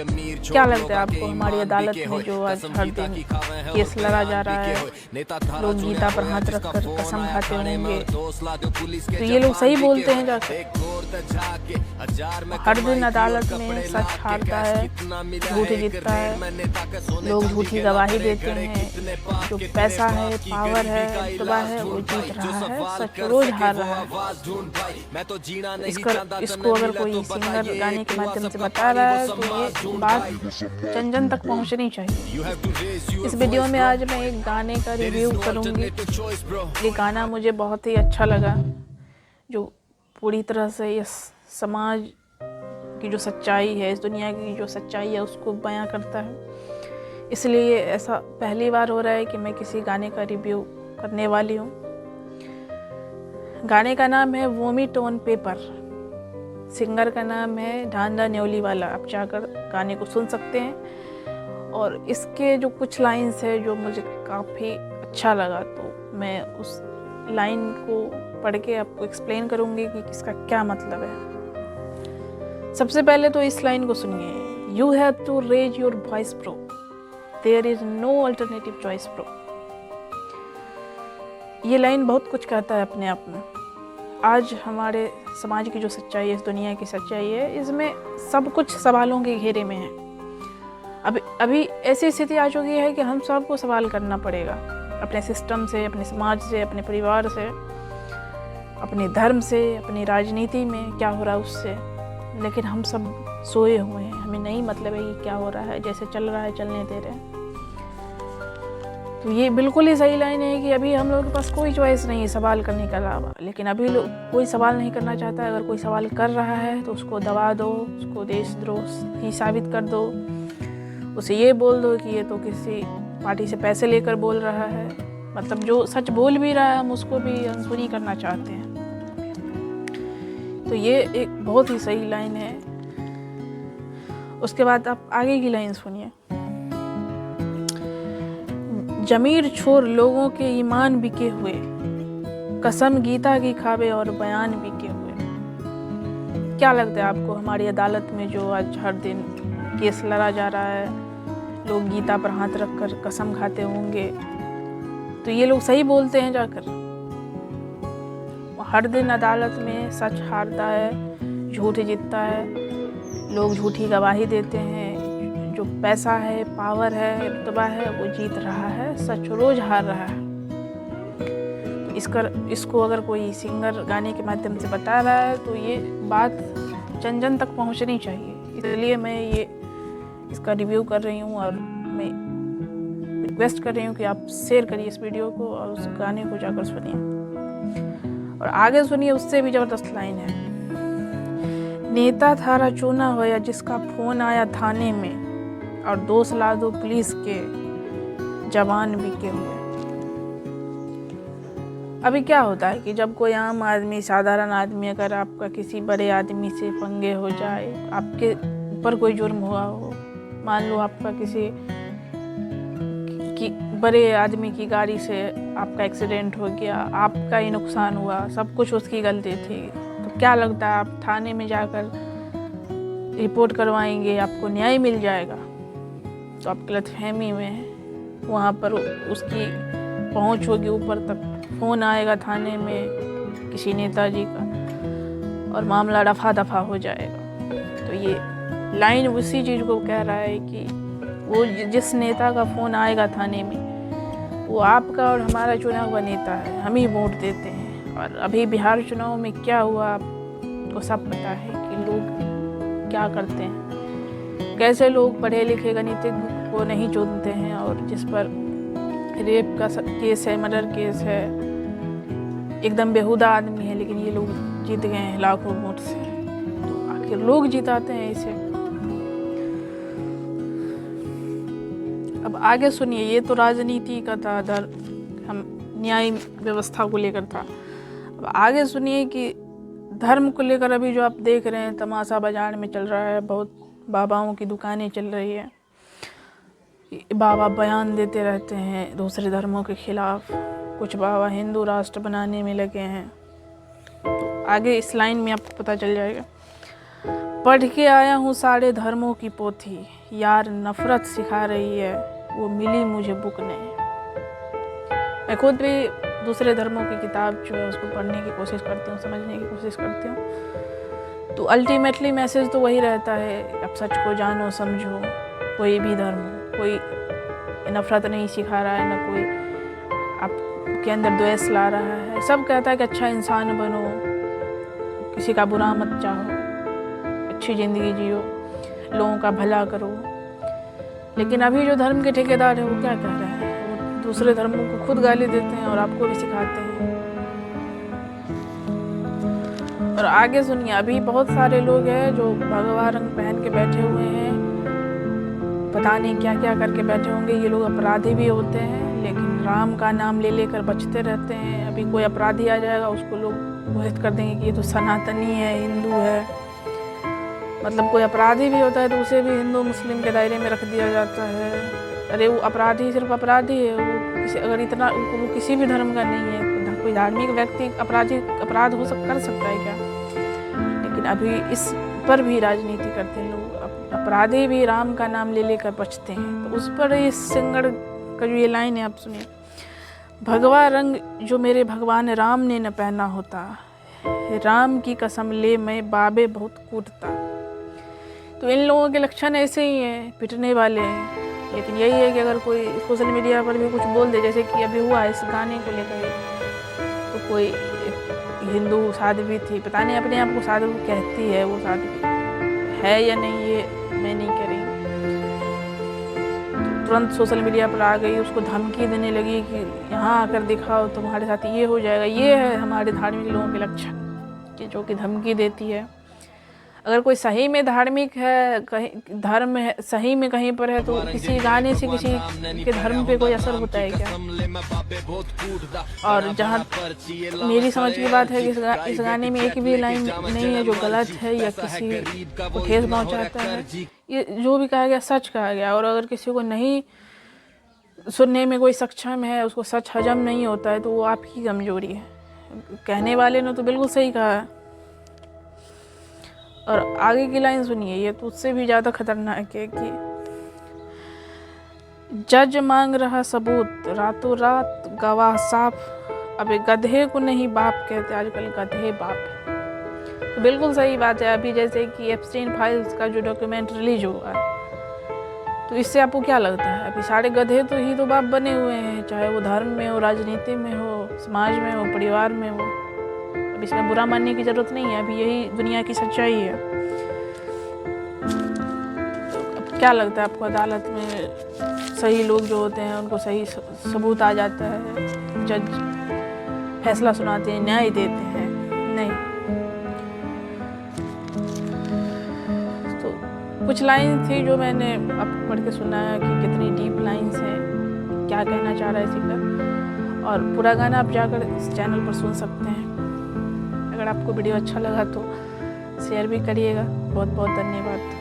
क्या लगता है आपको हमारी अदालत में जो आज हर दिन केस लड़ा जा रहा है, लोग गीता पर हाथ रखकर कसम खाते होंगे, तो ये लोग सही बोलते हैं जाकर? हर दिन अदालत में सच हारता है, झूठ जीतता है, लोग झूठी गवाही देते हैं, जो पैसा है, पावर है, रुतबा है, वो जीत रहा है, सच रोज हार रहा है। इसको अगर कोई सिंगर गाने के माध्यम से बता रहा है तो ये बात जन जन तक पहुंचनी चाहिए। इस वीडियो में आज मैं एक गाने का रिव्यू करूंगी। ये गाना मुझे बहुत ही अच्छा लगा, जो पूरी तरह से इस समाज की जो सच्चाई है, इस दुनिया की जो सच्चाई है उसको बयां करता है। इसलिए ऐसा पहली बार हो रहा है कि मैं किसी गाने का रिव्यू करने वाली हूँ। गाने का नाम है वोमिट ऑन पेपर, सिंगर का नाम है ढांडा न्योलीवाला। आप जाकर गाने को सुन सकते हैं और इसके जो कुछ लाइंस है जो मुझे काफ़ी अच्छा लगा, तो मैं उस लाइन को पढ़ के आपको एक्सप्लेन करूँगी कि इसका क्या मतलब है। सबसे पहले तो इस लाइन को सुनिए, you have to raise your voice bro, there is no alternative choice bro. ये लाइन बहुत कुछ कहता है अपने आप में। आज हमारे समाज की जो सच्चाई है, इस दुनिया की सच्चाई है, इसमें सब कुछ सवालों के घेरे में है। अभी ऐसी स्थिति आ चुकी है कि हम सबको सवाल करना पड़ेगा, अपने सिस्टम से, अपने समाज से, अपने परिवार से, अपने धर्म से, अपनी राजनीति में क्या हो रहा है उससे। लेकिन हम सब सोए हुए हैं, हमें नहीं मतलब है कि क्या हो रहा है, जैसे चल रहा है चलने दे रहे हैं। तो ये बिल्कुल ही सही लाइन है कि अभी हम लोगों के पास कोई चॉइस नहीं है सवाल करने के अलावा। लेकिन अभी लोग कोई सवाल नहीं करना चाहता है। अगर कोई सवाल कर रहा है तो उसको दबा दो, उसको देशद्रोह ही साबित कर दो, उसे ये बोल दो कि ये तो किसी पार्टी से पैसे लेकर बोल रहा है। मतलब जो सच बोल भी रहा है हम उसको भी अनसुनी करना चाहते हैं। तो ये एक बहुत ही सही लाइन है। उसके बाद आप आगे की लाइन सुनिए, जमीर छोड़ लोगों के ईमान बिके हुए, कसम गीता की खावे और बयान बिके हुए। क्या लगता है आपको हमारी अदालत में जो आज हर दिन केस लड़ा जा रहा है, लोग गीता पर हाथ रखकर कसम खाते होंगे, तो ये लोग सही बोलते हैं जाकर? हर दिन अदालत में सच हारता है, झूठ जीतता है, लोग झूठी गवाही देते हैं, जो पैसा है, पावर है, रुतबा है, वो जीत रहा है, सच रोज हार रहा है। इसको अगर कोई सिंगर गाने के माध्यम से बता रहा है तो ये बात जन जन तक पहुंचनी चाहिए। इसलिए मैं ये इसका रिव्यू कर रही हूँ और मैं रिक्वेस्ट कर रही हूँ कि आप शेयर करिए इस वीडियो को और उस गाने को जाकर सुनिए। और आगे सुनिए, उससे भी ज़बरदस्त लाइन है, नेता थारा चुना होया जिसका फ़ोन आया थाने में, और दोस्त ला दो पुलिस के जवान बिके हुए। अभी क्या होता है कि जब कोई आम आदमी, साधारण आदमी, अगर आपका किसी बड़े आदमी से पंगे हो जाए, आपके ऊपर कोई जुर्म हुआ हो, मान लो आपका किसी बड़े आदमी की गाड़ी से आपका एक्सीडेंट हो गया, आपका ही नुकसान हुआ, सब कुछ उसकी गलती थी, तो क्या लगता है आप थाने में जाकर रिपोर्ट करवाएंगे, आपको न्याय मिल जाएगा? तो आप गलतफहमी में हैं। वहाँ पर उसकी पहुँच होगी ऊपर तक, फ़ोन आएगा थाने में किसी नेताजी का और मामला रफा दफा हो जाएगा। तो ये लाइन उसी चीज़ को कह रहा है कि वो जिस नेता का फ़ोन आएगा थाने में, वो आपका और हमारा चुना हुआ नेता है, हम ही वोट देते हैं। और अभी बिहार चुनाव में क्या हुआ आपको सब पता है कि लोग क्या करते हैं, कैसे लोग पढ़े लिखे गणितज्ञ को नहीं चुनते हैं, और जिस पर रेप का केस है, मर्डर केस है, एकदम बेहुदा आदमी है, लेकिन ये लोग जीत गए हैं लाखों वोट से। तो आखिर लोग जिताते हैं इसे। अब आगे सुनिए, ये तो राजनीति का था, हम न्याय व्यवस्था को लेकर था। अब आगे सुनिए कि धर्म को लेकर अभी जो आप देख रहे हैं तमाशा बाजार में चल रहा है, बहुत बाबाओं की दुकानें चल रही है, बाबा बयान देते रहते हैं दूसरे धर्मों के खिलाफ, कुछ बाबा हिंदू राष्ट्र बनाने में लगे हैं। तो आगे इस लाइन में आपको पता चल जाएगा। पढ़ के आया हूँ सारे धर्मों की पोथी, यार नफ़रत सिखा रही है वो मिली मुझे बुक नहीं। मैं खुद भी दूसरे धर्मों की किताब जो है उसको पढ़ने की कोशिश करती हूँ, समझने की कोशिश करती हूँ। तो अल्टीमेटली मैसेज तो वही रहता है, आप सच को जानो समझो। कोई भी धर्म हो, कोई नफ़रत नहीं सिखा रहा है, ना कोई आपके अंदर द्वेष ला रहा है। सब कहता है कि अच्छा इंसान बनो, किसी का बुरा मत चाहो, अच्छी ज़िंदगी जियो, लोगों का भला करो। लेकिन अभी जो धर्म के ठेकेदार हैं वो क्या कह रहे हैं, वो दूसरे धर्मों को खुद गाली देते हैं और आपको भी सिखाते हैं। और आगे सुनिए, अभी बहुत सारे लोग हैं जो भगवा रंग पहन के बैठे हुए हैं, पता नहीं क्या क्या करके बैठे होंगे। ये लोग अपराधी भी होते हैं, लेकिन राम का नाम ले लेकर बचते रहते हैं। अभी कोई अपराधी आ जाएगा, उसको लोग घोषित कर देंगे कि ये तो सनातनी है, हिंदू है। मतलब कोई अपराधी भी होता है तो उसे भी हिंदू मुस्लिम के दायरे में रख दिया जाता है। अरे वो अपराधी सिर्फ अपराधी है, वो किसी अगर इतना वो किसी भी धर्म का नहीं है। कोई धार्मिक व्यक्ति अपराध कर सकता है क्या? लेकिन अभी इस पर भी राजनीति करते हैं लोग। अपराधी भी राम का नाम ले लेकर बचते हैं। तो उस पर इस सिंगड़ का जो ये लाइन है, आप सुनिए। भगवा रंग जो मेरे भगवान राम ने न पहना होता, राम की कसम ले मैं बाबे बहुत कूटता। तो इन लोगों के लक्षण ऐसे ही हैं, पिटने वाले हैं। लेकिन यही है कि अगर कोई सोशल मीडिया पर भी कुछ बोल दे, जैसे कि अभी हुआ इस गाने को लेकर, तो कोई हिंदू साध्वी थी, पता नहीं अपने आप को साधु कहती है, वो साध्वी है या नहीं ये मैं नहीं कह रही, तो तुरंत सोशल मीडिया पर आ गई, उसको धमकी देने लगी कि यहाँ आकर दिखाओ तुम्हारे साथ ये हो जाएगा। ये है हमारे धार्मिक लोगों के लक्षण कि जो कि धमकी देती है। अगर कोई सही में धार्मिक है, कहीं धर्म है सही में कहीं पर है, तो किसी गाने से किसी के धर्म पे कोई असर होता है क्या? और जहाँ मेरी समझ की बात है कि इस गाने में एक भी लाइन नहीं है जो गलत है या किसी को ठेस पहुँचाता है। ये जो भी कहा गया सच कहा गया। और अगर किसी को नहीं सुनने में कोई सक्षम है, उसको सच हजम नहीं होता है, तो वो आपकी कमजोरी है। कहने वाले ने तो बिल्कुल सही कहा है। और आगे की लाइन सुनिए, ये तो उससे भी ज़्यादा खतरनाक है कि जज मांग रहा सबूत, रातों रात गवाह साफ, अब गधे को नहीं बाप कहते, आजकल गधे बाप। तो बिल्कुल सही बात है। अभी जैसे कि एप्स्टीन फाइल्स का जो डॉक्यूमेंट रिलीज हुआ है, तो इससे आपको क्या लगता है? अभी सारे गधे तो ही तो बाप बने हुए हैं, चाहे वो धर्म में हो, राजनीति में हो, समाज में हो, परिवार में हो। अब इसमें बुरा मानने की ज़रूरत नहीं है, अभी यही दुनिया की सच्चाई है। तो अब क्या लगता है आपको, अदालत में सही लोग जो होते हैं उनको सही सबूत आ जाता है, जज फैसला सुनाते हैं, न्याय देते हैं? नहीं। तो कुछ लाइन थी जो मैंने आपको पढ़ के सुनाया कि कितनी डीप लाइन्स हैं, क्या कहना चाह रहा है सिंगर। और पूरा गाना आप जाकर इस चैनल पर सुन सकते हैं। अगर आपको वीडियो अच्छा लगा तो शेयर भी करिएगा। बहुत बहुत धन्यवाद।